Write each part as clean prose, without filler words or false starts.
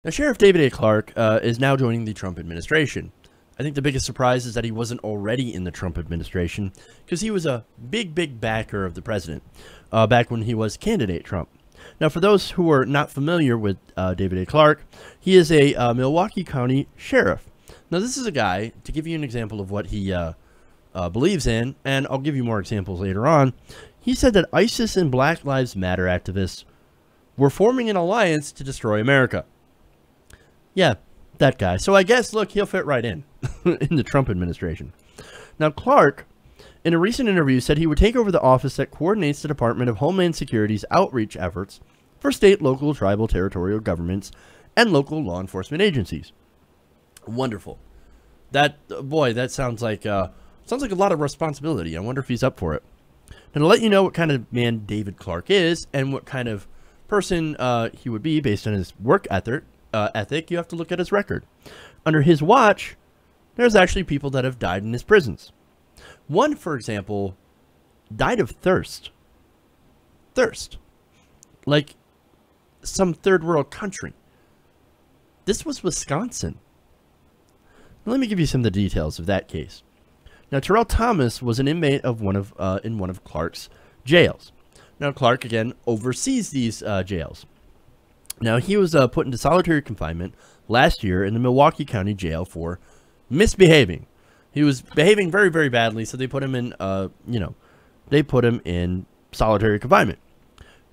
Now, Sheriff David A. Clarke is now joining the Trump administration. I think the biggest surprise is that he wasn't already in the Trump administration, because he was a big backer of the president back when he was candidate Trump. Now, for those who are not familiar with David A. Clarke, he is a Milwaukee County sheriff. Now, this is a guy, to give you an example of what he believes in, and I'll give you more examples later on, he said that ISIS and Black Lives Matter activists were forming an alliance to destroy America. Yeah, that guy. So I guess, look, he'll fit right in the Trump administration. Now, Clarke, in a recent interview, said he would take over the office that coordinates the Department of Homeland Security's outreach efforts for state, local, tribal, territorial governments, and local law enforcement agencies. Wonderful. Boy, that sounds like a lot of responsibility. I wonder if he's up for it. And to let you know what kind of man David Clarke is and what kind of person he would be based on his work ethic, you have to look at his record. Under his watch, there's actually people that have died in his prisons. One, for example, died of thirst. Thirst. Like some third world country. This was Wisconsin. Now, let me give you some of the details of that case. Now, Terrell Thomas was an inmate of in one of Clarke's jails. Now, Clarke, again, oversees these jails. Now, he was put into solitary confinement last year in the Milwaukee County Jail for misbehaving. He was behaving very badly, so they put him in, they put him in solitary confinement.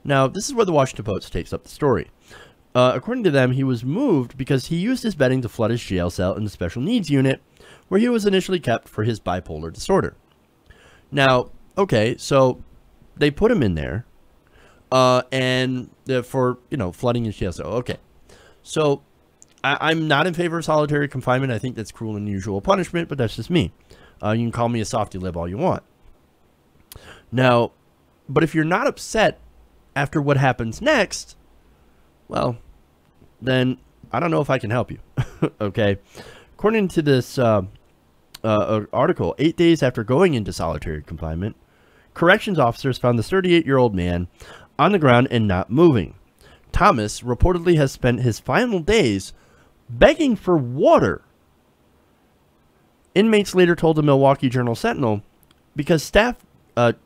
Now, this is where the Washington Post takes up the story. According to them, he was moved because he used his bedding to flood his jail cell in the special needs unit, where he was initially kept for his bipolar disorder. Now, okay, so they put him in there. For flooding his jail cell. Okay, so I'm not in favor of solitary confinement. I think that's cruel and unusual punishment, but that's just me. You can call me a softy lib all you want. Now, but if you're not upset after what happens next, well, then I don't know if I can help you. Okay, according to this article, 8 days after going into solitary confinement, corrections officers found the 38-year-old man on the ground and not moving. Thomas reportedly has spent his final days begging for water. Inmates later told the Milwaukee Journal-Sentinel because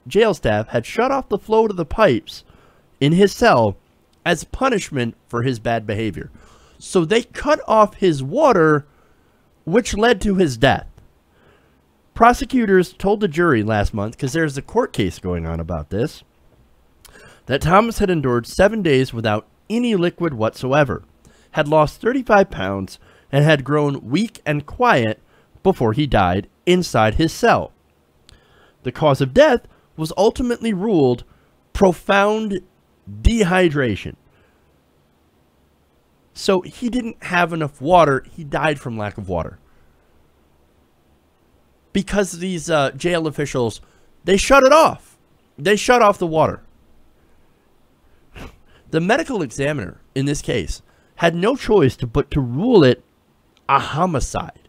jail staff had shut off the flow to the pipes in his cell as punishment for his bad behavior. So they cut off his water, which led to his death. Prosecutors told the jury last month, because there's a court case going on about this, that Thomas had endured 7 days without any liquid whatsoever, had lost 35 pounds, and had grown weak and quiet before he died inside his cell. The cause of death was ultimately ruled profound dehydration. So he didn't have enough water. He died from lack of water. Because these jail officials, they shut it off. They shut off the water. The medical examiner in this case had no choice but to rule it a homicide.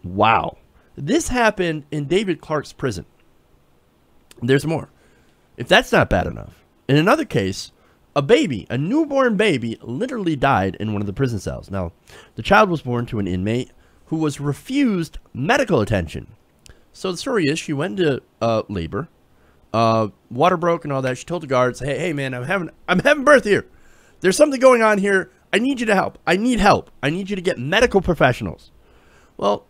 Wow. This happened in David Clarke's prison. There's more. If that's not bad enough, in another case, a newborn baby, literally died in one of the prison cells. Now, the child was born to an inmate who was refused medical attention. So the story is she went into labor. Water broke and all that. She told the guards, hey man, I'm having birth here. There's something going on here. I need you to help. I need help. I need you to get medical professionals. Well,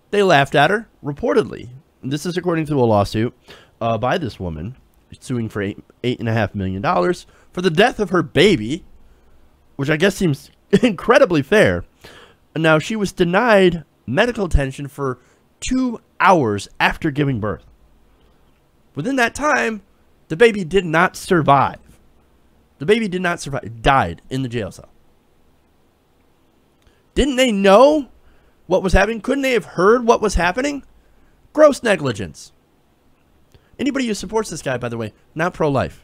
they laughed at her, reportedly. This is according to a lawsuit by this woman suing for $8.5 million for the death of her baby, which I guess seems incredibly fair. Now, she was denied medical attention for 2 hours after giving birth. Within that time, the baby did not survive. The baby did not survive. It died in the jail cell. Didn't they know what was happening? Couldn't they have heard what was happening? Gross negligence. Anybody who supports this guy, by the way, not pro-life.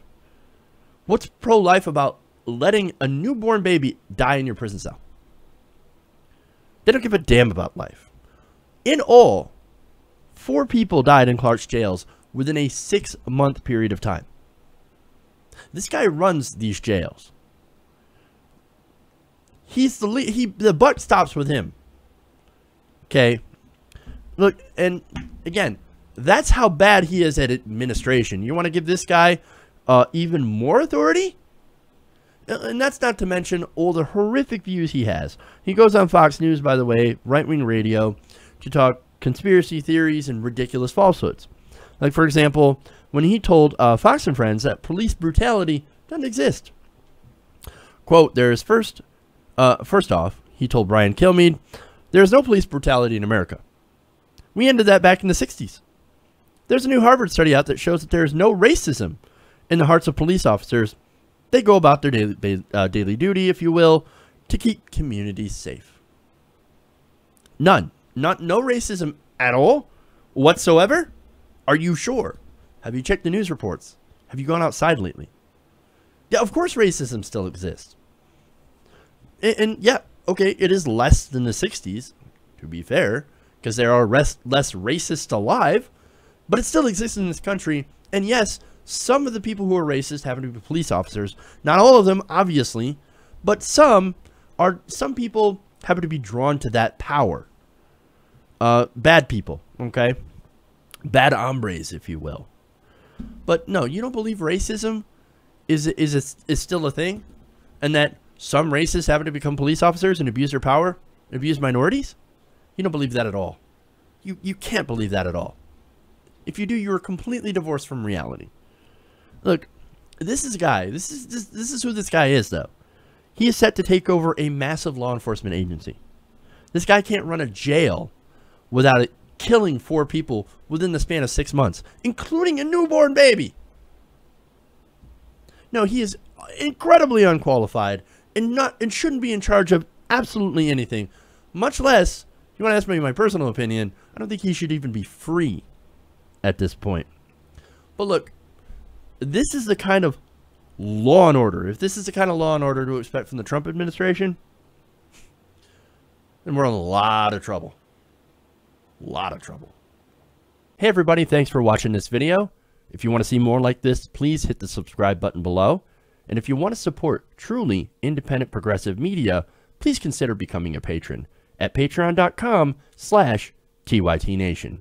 What's pro-life about letting a newborn baby die in your prison cell? They don't give a damn about life. In all, 4 people died in Clarke's jails within a 6-month period of time. This guy runs these jails. He's the lead. The buck stops with him. Okay. Look, and again, that's how bad he is at administration. You want to give this guy even more authority? And that's not to mention all the horrific views he has. He goes on Fox News, by the way, right-wing radio, to talk conspiracy theories and ridiculous falsehoods. Like, for example, when he told Fox and Friends that police brutality doesn't exist. Quote, first off, he told Brian Kilmeade, there is no police brutality in America. We ended that back in the 60s. There's a new Harvard study out that shows that there is no racism in the hearts of police officers. They go about their daily duty, if you will, to keep communities safe. None. No racism at all whatsoever? Are you sure? Have you checked the news reports? Have you gone outside lately? Yeah, of course racism still exists. And yeah, okay, it is less than the 60s, to be fair, because there are less racists alive, but it still exists in this country. And yes, some of the people who are racist happen to be police officers. Not all of them, obviously, but some people happen to be drawn to that power. Bad people, okay? Bad hombres, if you will. But no, you don't believe racism is still a thing? And that some racists happen to become police officers and abuse their power? And abuse minorities? You don't believe that at all. You can't believe that at all. If you do, you're completely divorced from reality. Look, this is a guy. This is who this guy is, though. He is set to take over a massive law enforcement agency. This guy can't run a jail without it killing 4 people within the span of 6 months, including a newborn baby. No, he is incredibly unqualified and shouldn't be in charge of absolutely anything. Much less, if you want to ask me my personal opinion, I don't think he should even be free at this point. But look, this is the kind of law and order. If this is the kind of law and order to expect from the Trump administration, then we're in a lot of trouble. A lot of trouble. Hey everybody, thanks for watching this video. If you want to see more like this, please hit the subscribe button below. And if you want to support truly independent progressive media, please consider becoming a patron at patreon.com/TYTNation.